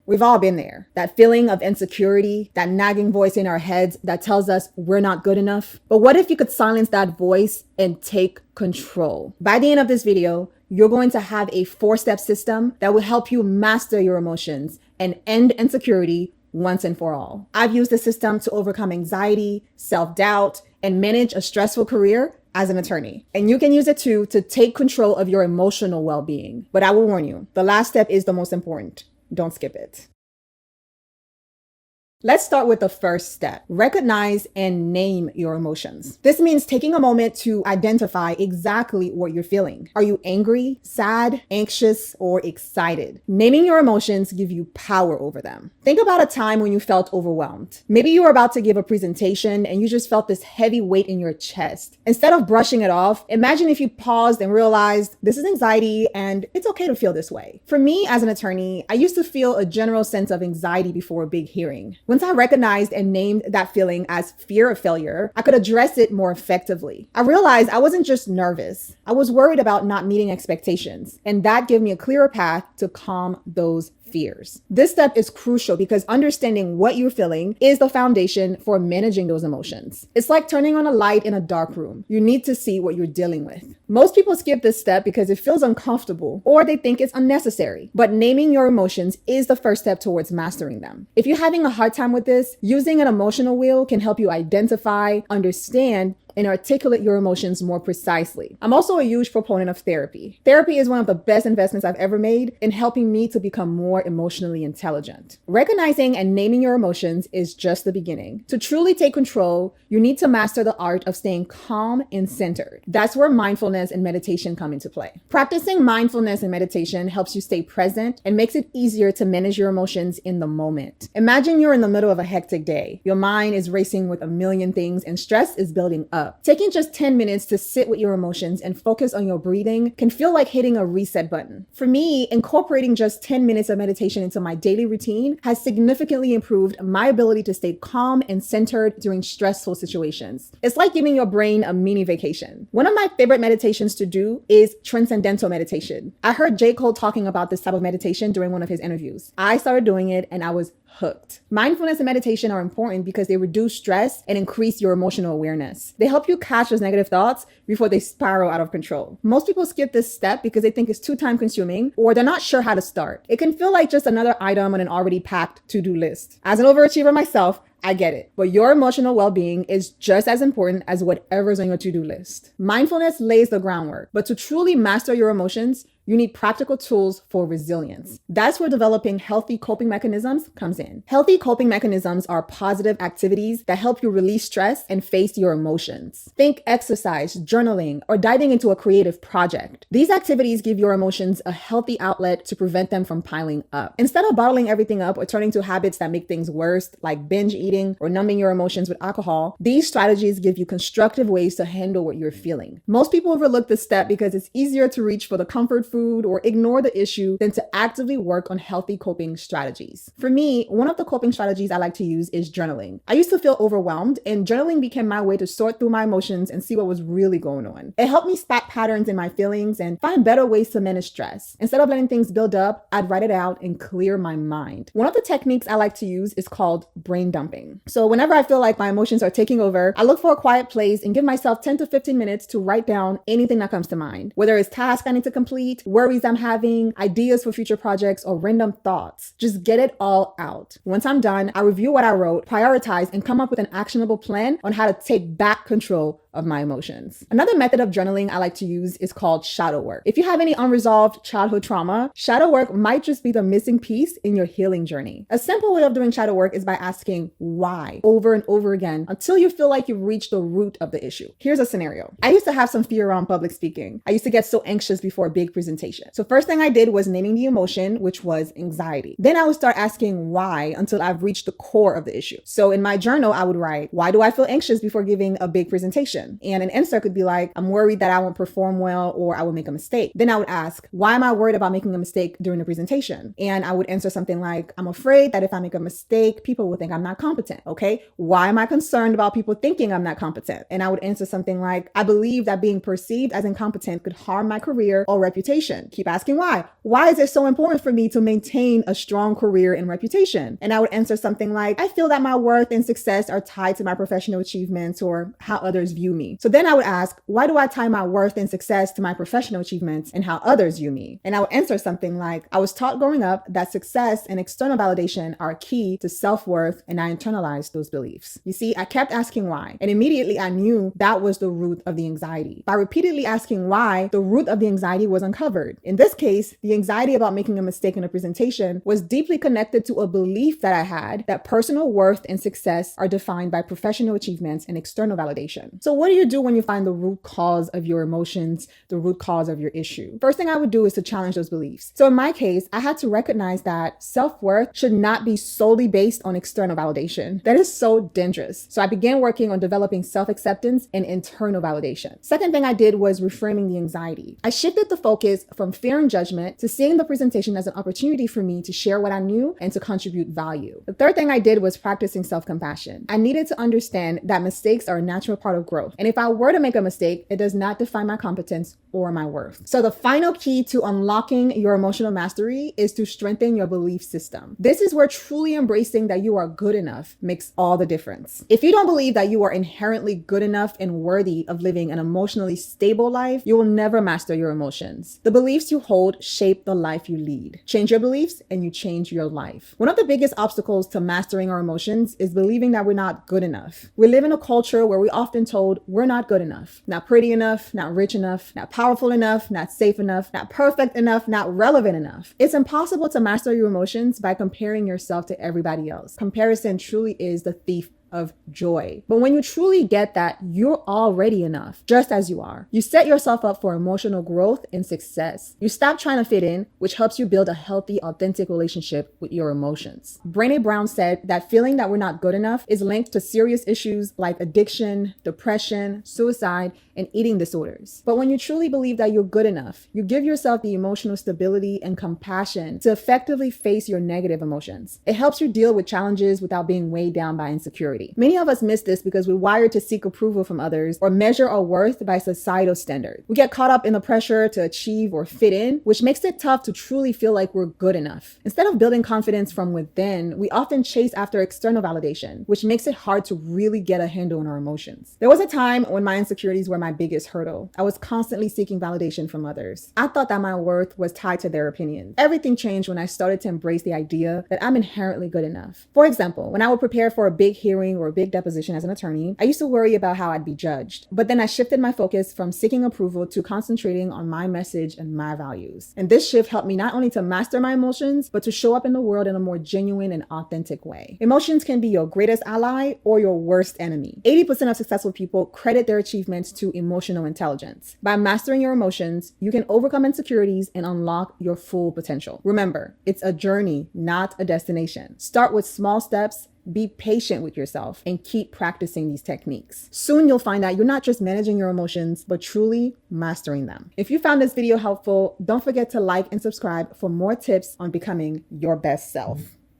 We've all been there. That feeling of insecurity, that nagging voice in our heads that tells us we're not good enough. But what if you could silence that voice and take control? By the end of this video, you're going to have a 4-step system that will help you master your emotions and end insecurity once and for all. I've used the system to overcome anxiety, self-doubt, and manage a stressful career as an attorney. And you can use it too to take control of your emotional well-being. But I will warn you, the last step is the most important. Don't skip it. Let's start with the first step. Recognize and name your emotions. This means taking a moment to identify exactly what you're feeling. Are you angry, sad, anxious, or excited? Naming your emotions give you power over them. Think about a time when you felt overwhelmed. Maybe you were about to give a presentation and you just felt this heavy weight in your chest. Instead of brushing it off, imagine if you paused and realized this is anxiety and it's okay to feel this way. For me as an attorney, I used to feel a general sense of anxiety before a big hearing. Once I recognized and named that feeling as fear of failure, I could address it more effectively. I realized I wasn't just nervous. I was worried about not meeting expectations, and that gave me a clearer path to calm those fears. This step is crucial because understanding what you're feeling is the foundation for managing those emotions. It's like turning on a light in a dark room. You need to see what you're dealing with. Most people skip this step because it feels uncomfortable or they think it's unnecessary. But naming your emotions is the first step towards mastering them. If you're having a hard time with this, using an emotional wheel can help you identify, understand, and articulate your emotions more precisely. I'm also a huge proponent of therapy. Therapy is one of the best investments I've ever made in helping me to become more emotionally intelligent. Recognizing and naming your emotions is just the beginning. To truly take control, you need to master the art of staying calm and centered. That's where mindfulness and meditation come into play. Practicing mindfulness and meditation helps you stay present and makes it easier to manage your emotions in the moment. Imagine you're in the middle of a hectic day. Your mind is racing with a million things and stress is building up. Taking just 10 minutes to sit with your emotions and focus on your breathing can feel like hitting a reset button. For me, incorporating just 10 minutes of meditation into my daily routine has significantly improved my ability to stay calm and centered during stressful situations. It's like giving your brain a mini vacation. One of my favorite meditations to do is transcendental meditation. I heard J. Cole talking about this type of meditation during one of his interviews. I started doing it and I was hooked. Mindfulness and meditation are important because they reduce stress and increase your emotional awareness. They help you catch those negative thoughts before they spiral out of control. Most people skip this step because they think it's too time consuming or they're not sure how to start. It can feel like just another item on an already packed to-do list. As an overachiever myself, I get it, but your emotional well-being is just as important as whatever's on your to-do list. Mindfulness lays the groundwork, but to truly master your emotions, you need practical tools for resilience. That's where developing healthy coping mechanisms comes in. Healthy coping mechanisms are positive activities that help you release stress and face your emotions. Think exercise, journaling, or diving into a creative project. These activities give your emotions a healthy outlet to prevent them from piling up. Instead of bottling everything up or turning to habits that make things worse, like binge eating or numbing your emotions with alcohol, these strategies give you constructive ways to handle what you're feeling. Most people overlook this step because it's easier to reach for the comfort food or ignore the issue than to actively work on healthy coping strategies. For me, one of the coping strategies I like to use is journaling. I used to feel overwhelmed, and journaling became my way to sort through my emotions and see what was really going on. It helped me spot patterns in my feelings and find better ways to manage stress. Instead of letting things build up, I'd write it out and clear my mind. One of the techniques I like to use is called brain dumping. So whenever I feel like my emotions are taking over, I look for a quiet place and give myself 10 to 15 minutes to write down anything that comes to mind, whether it's tasks I need to complete, worries I'm having, ideas for future projects, or random thoughts. Just get it all out. Once I'm done, I review what I wrote, prioritize, and come up with an actionable plan on how to take back control of my emotions. Another method of journaling I like to use is called shadow work. If you have any unresolved childhood trauma, shadow work might just be the missing piece in your healing journey. A simple way of doing shadow work is by asking why over and over again until you feel like you've reached the root of the issue. Here's a scenario. I used to have some fear around public speaking. I used to get so anxious before a big presentation. So first thing I did was naming the emotion, which was anxiety. Then I would start asking why until I've reached the core of the issue. So in my journal, I would write, why do I feel anxious before giving a big presentation? presentation. And an answer could be like, I'm worried that I won't perform well or I will make a mistake. Then I would ask, why am I worried about making a mistake during the presentation? And I would answer something like, I'm afraid that if I make a mistake, people will think I'm not competent. Okay, why am I concerned about people thinking I'm not competent? And I would answer something like, I believe that being perceived as incompetent could harm my career or reputation. Keep asking why. Why is it so important for me to maintain a strong career and reputation? And I would answer something like, I feel that my worth and success are tied to my professional achievements or how others view me. So then I would ask, why do I tie my worth and success to my professional achievements and how others view me? And I would answer something like, I was taught growing up that success and external validation are key to self-worth, and I internalized those beliefs. You see, I kept asking why, and immediately I knew that was the root of the anxiety. By repeatedly asking why, the root of the anxiety was uncovered. In this case, the anxiety about making a mistake in a presentation was deeply connected to a belief that I had that personal worth and success are defined by professional achievements and external validation. So what do you do when you find the root cause of your emotions, the root cause of your issue? First thing I would do is to challenge those beliefs. So in my case, I had to recognize that self-worth should not be solely based on external validation. That is so dangerous. So I began working on developing self-acceptance and internal validation. Second thing I did was reframing the anxiety. I shifted the focus from fear and judgment to seeing the presentation as an opportunity for me to share what I knew and to contribute value. The third thing I did was practicing self-compassion. I needed to understand that mistakes are a natural part of growth. And if I were to make a mistake, it does not define my competence or my worth. So the final key to unlocking your emotional mastery is to strengthen your belief system. This is where truly embracing that you are good enough makes all the difference. If you don't believe that you are inherently good enough and worthy of living an emotionally stable life, you will never master your emotions. The beliefs you hold shape the life you lead. Change your beliefs and you change your life. One of the biggest obstacles to mastering our emotions is believing that we're not good enough. We live in a culture where we're often told we're not good enough, not pretty enough, not rich enough, not powerful enough, not safe enough, not perfect enough, not relevant enough. It's impossible to master your emotions by comparing yourself to everybody else. Comparison truly is the thief of joy. But when you truly get that you're already enough, just as you are, you set yourself up for emotional growth and success. You stop trying to fit in, which helps you build a healthy, authentic relationship with your emotions. Brené Brown said that feeling that we're not good enough is linked to serious issues like addiction, depression, suicide, and eating disorders. But when you truly believe that you're good enough, you give yourself the emotional stability and compassion to effectively face your negative emotions. It helps you deal with challenges without being weighed down by insecurity. Many of us miss this because we're wired to seek approval from others or measure our worth by societal standards. We get caught up in the pressure to achieve or fit in, which makes it tough to truly feel like we're good enough. Instead of building confidence from within, we often chase after external validation, which makes it hard to really get a handle on our emotions. There was a time when my insecurities were my biggest hurdle. I was constantly seeking validation from others. I thought that my worth was tied to their opinions. Everything changed when I started to embrace the idea that I'm inherently good enough. For example, when I would prepare for a big hearing or a big deposition as an attorney, I used to worry about how I'd be judged. But then I shifted my focus from seeking approval to concentrating on my message and my values. And this shift helped me not only to master my emotions, but to show up in the world in a more genuine and authentic way. Emotions can be your greatest ally or your worst enemy. 80% of successful people credit their achievements to emotional intelligence. By mastering your emotions, you can overcome insecurities and unlock your full potential. Remember, it's a journey, not a destination. Start with small steps. Be patient with yourself and keep practicing these techniques. Soon you'll find out you're not just managing your emotions, but truly mastering them. If you found this video helpful, don't forget to like and subscribe for more tips on becoming your best self.